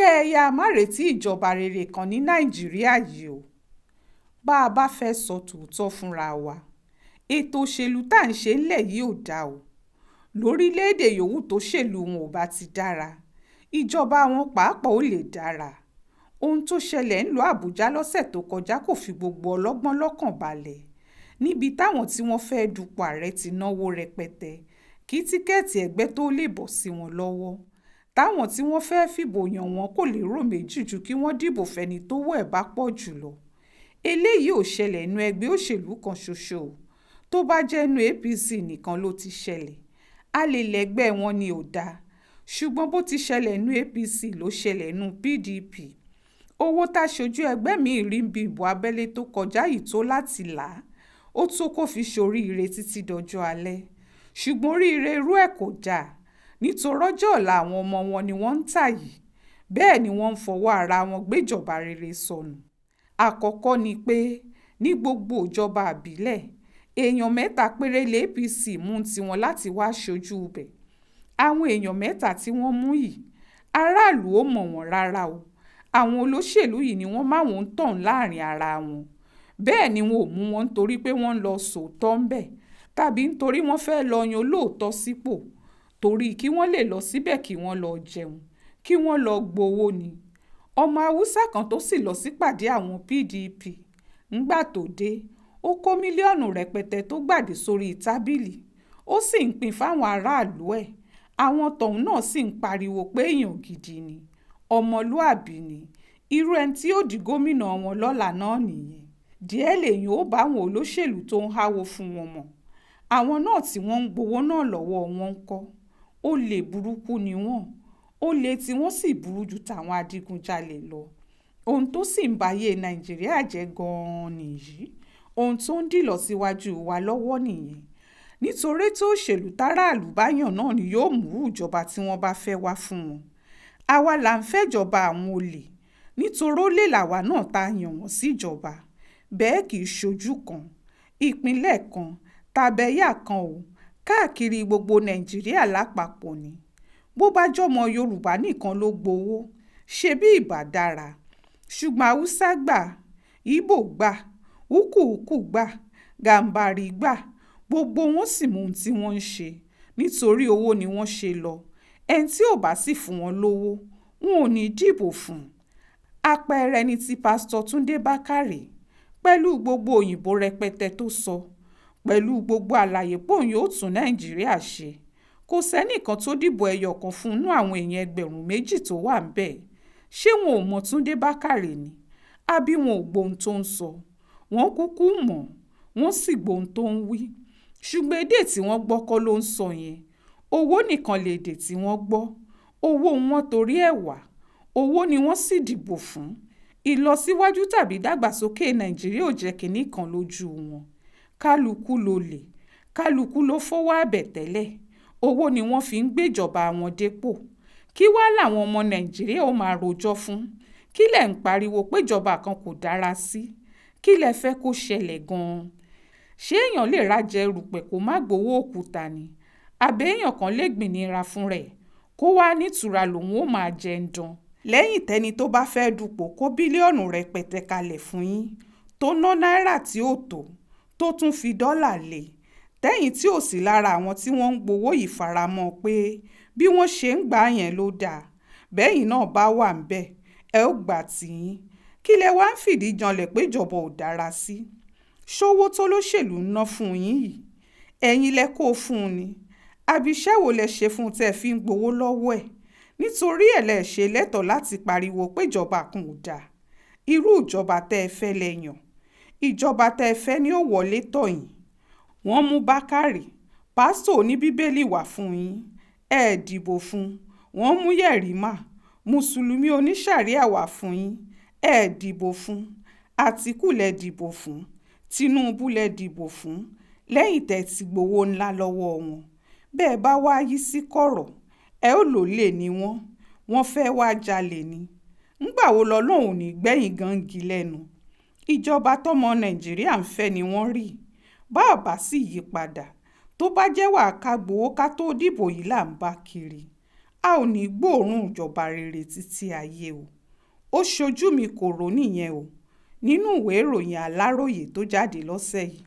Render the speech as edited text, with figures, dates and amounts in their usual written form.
kẹ́ ẹ yáa má retí ìjọba rere kan ní nàìjíríà yìí o. Bá a bá fẹ́ sọ tòótọ́ fúnra wa, ètò òṣèlú tá à ń ṣe ńlẹ̀ yìí ò dáa o. Lórílẹ̀‐èdè yòówù tó ṣèlú wọn ò bá ti dára, ìjọba wọn pàápàá ò lè dára. Ohun tó ṣẹlẹ̀ ńlùú Àbújá lọ́sẹ̀ tó kọjá kò fi gbogbo ọlọ́gbọ́n lọ́kàn balẹ̀, níbi táwọn tí wọ́n fẹ́ dupò ààrẹ ti náwó rẹpẹtẹ kí tíkẹ́ẹ̀tì ẹgbẹ́ tó lè bọ́ sí wọn lọ́wọ́. Táwọn tí wọ́n fẹ́ fìbò yàn wọ́n kò lérò méjì ju kí wọ́n dìbò fẹ́ni tówó ẹ̀ bá pọ̀ jùlọ. Eléyìí ò ṣẹlẹ̀ nínú ẹgbẹ́ òṣèlú kan ṣoṣo o. Tó bá jẹ́ nínú APC nìkan ló ti ṣẹlẹ̀, a lè lẹ́gbẹ́ wọn ni ò dáa. Ṣùgbọ́n bó ti ṣẹlẹ̀ nínú APC ló ṣẹlẹ̀ nínú PDP. Owó táṣojú ẹgbẹ́ mi rí bí ìbò abẹ́lé tó kọjá yìí tó láti là á. Ó tó kó fi ṣoríire títí dọjọ́ alẹ́. Ṣùgbọ́n oríire irú ẹ̀ kò dáa, nítorí ọjọ́ ọ̀la àwọn ọmọ wọn ni wọ́n ń tà yìí. Bẹ́ẹ̀ ni wọ́n ń fọwọ́ ara wọn gbéjọba rere sọnù. Àkọ́kọ́ ni pé ní gbogbo ìjọba àbílẹ̀, èèyàn 3 péré lé APC mú tiwọn láti wá ṣojú ibẹ̀. Àwọn èèyàn 3 tí wọ́n mú yìí, aráàlú ò mọ̀ wọ́n rárá o. Àwọn olóṣèlú yìí ni wọ́n máa ń tàn láàrin ara wọn. Bẹ́ẹ̀ ni wọn ò mú wọn nítorí pé wọ́n ń lọ sòótọ́ ń bẹ̀, tàbí nítorí wọ́n fẹ́ lọ yan olóòótọ́ sípò, torí kí wọ́n lè lọ síbẹ̀ kí wọ́n lọ jẹun, kí wọ́n lọ gbowó ni. Ọmọ Haúsá kan tó sì lọ sípàdé àwọn PDP ńgbà tó dé, ó kó mílíọ̀nù rẹpẹtẹ tó gbàdé sórí tábìlì, ó sì ń pín fáwọn aráàlú ẹ̀. Àwọn tọ̀hún náà sì ń pariwo pé èèyàn gidi ni, ọmọlúàbí ni, irú ẹni tí yóò di gómìnà wọn lọ́la náà nìyẹn. Díẹ̀ lèyìn ó bá àwọn olóṣèlú tó ń háwó fún wọn mọ̀. Àwọn náà tí wọ́n ń gbowó náà lọ́wọ́ wọn ń kọ́. Olè burúkú ni wọ́n. Olè tí wọ́n sì burú ju tàwọn adigunjalè lọ. Ohun tó sì ń bayé Nàìjíríà jẹ́ gan-an nìyí. Ohun tó ń dìlọ síwájú wa lọ́wọ́ nìyẹn. Nítorí tó òṣèlú táràlú bá yàn náà ni yóò mú ìjọba tí wọ́n bá fẹ́ wá fún wọn. Àwa là ń fẹ́jọba àwọn olè, nítorí olè làwa náà tá yàn wọ́n síjọba. Bẹ́ẹ̀ kì í ṣojú kan, ìpínlẹ̀ kan tàbẹ́yà kan o, káàkiri gbogbo Nàìjíríà lápapọ̀ ni. Bó bá jọmọ Yorùbá nìkan ló gbowó, ṣe bí ìbá dára. Ṣùgbọ́n Haúsá gbà, Ìgbò gbà, Úkùúkù gbà, Gàmbàrí gbà, gbogbo wọn sì mú ohun tí wọ́n ń ṣe. Nítorí owó ni wọ́n ṣe lọ. Ẹni tí ò bá sì fún wọn lówó, wọn ò ní dìbò fún. Àpẹẹrẹ ni ti Pásítọ̀ Túndé Bákàrè, pẹ̀lú gbogbo òyìnbó rẹpẹtẹ tó sọ, pẹ̀lú gbogbo àlàyé pòun yóò tún Nàìjíríà ṣe. Kò sẹ́nìkan tó dìbò ẹyọ kan fún inú àwọn èèyàn 2,000 tó wà ń bẹ̀. Ṣé wọn ò mọ Túndé Bákàrè ni? Àbí wọn ò gbóhun tó ń sọ? Wọ́n kúkú mọ̀, wọ́n sì gbóhun tó ń wí. Ṣùgbọ́n èdè tí wọ́n gbọ́ kọ́ ló ń sọ yẹn. Owó nìkan lèdè tí wọ́n gbọ́. Owó wọn torí ẹ̀ wá. Owó ni wọ́n sì dìbò fún. Ìlọsíwájú tàbí dàgbàsókè Nàìjíríà ò jẹ́ kinní kan lójú wọn. Kálukú lolè, kálukú ló fọwọ́ àbẹ̀tẹ́lẹ̀. Owó ni wọ́n fi ń gbéjọba wọn dépò. Kí wá làwọn ọmọ Nàìjíríà ó máa rojọ́ fún? Kí lẹ̀ ń pariwo péjọba kan kò dára sí? Kí lẹ fẹ́ kó ṣẹlẹ̀ gan-an? Ṣé èèyàn lè rájẹ erùpẹ̀ kó má gbowó òkúta ni? Àbí èèyàn kan lè gbìnira fún rẹ̀ kó wá nítura lòun ó máa jẹ ń dán? Lẹ́yìn tẹ́ni tó bá fẹ́ dupò kó bílíọ̀nù rẹpẹtẹ kalẹ̀ fún yín, tó ná náírà tí ò tó tún fi dọ́là lé, tẹ́yìn tí ò sí lára àwọn tí wọ́n ń gbowó yìí faramọ́ pé bí wọ́n ṣe ń gbà yẹn ló dáa. Bẹ́yìn náà bá wà ń bẹ̀, ẹ ó gbà tiyín. Kí lẹ wá ń fìdí janlẹ̀ pé ìjọba ò dára sí? Ṣówó tó lóṣèlú ń ná fún yín yìí, ẹ̀yin lẹ kó fún un ni? Àbí iṣẹ́ wo lẹ ṣe fún tẹ́ fi ń gbowó lọ́wọ́ ẹ̀? Nítorí ẹ̀ lẹ ṣe lẹ́tọ̀ọ́ láti pariwo pé ìjọba kan ò dáa. Irú ìjọba tẹ́ ẹ fẹ́ lẹ́yàn. Ìjọba tẹ́ ẹ fẹ́ ni ó wọlé tọ̀ yín. Wọ́n mú Bákàrè, pásítọ̀ oníbíbélì wá fún yín, ẹ dìbò fún. Wọ́n mú Yẹ̀rímà, mùsùlùmí oníṣàríà wá fún yín, ẹ dìbò fún. Àtíkù lẹ dìbò fún, Tinubu lẹ dìbò fún, lẹ́yìn tẹ́ ti gbowó ńlá lọ́wọ́ wọn. Bẹ́ẹ̀ bá wá yí sí kọ̀rọ̀, ẹ ó lò lè ní wọ́n fẹ́ wá jalè ni. Ńgbà wo lọ́lọ́run ò ní gbẹ̀yìn gangi lẹ́nu? Ìjọba tọmọ Nàìjíríà ń fẹ́ ni wọ́n rí. Bá a bá sì yí padà, tó bá jẹ́ wàá ká gbowó ká tó dìbò yìí là ń bá kiri. a ò ní gbóòórùn ìjọba rere títí ayé o. Ó ṣojú mi kò rò nìyẹn o nínú ìwé ìròyìn Aláròyé tó jáde lọ́sẹ̀ yìí.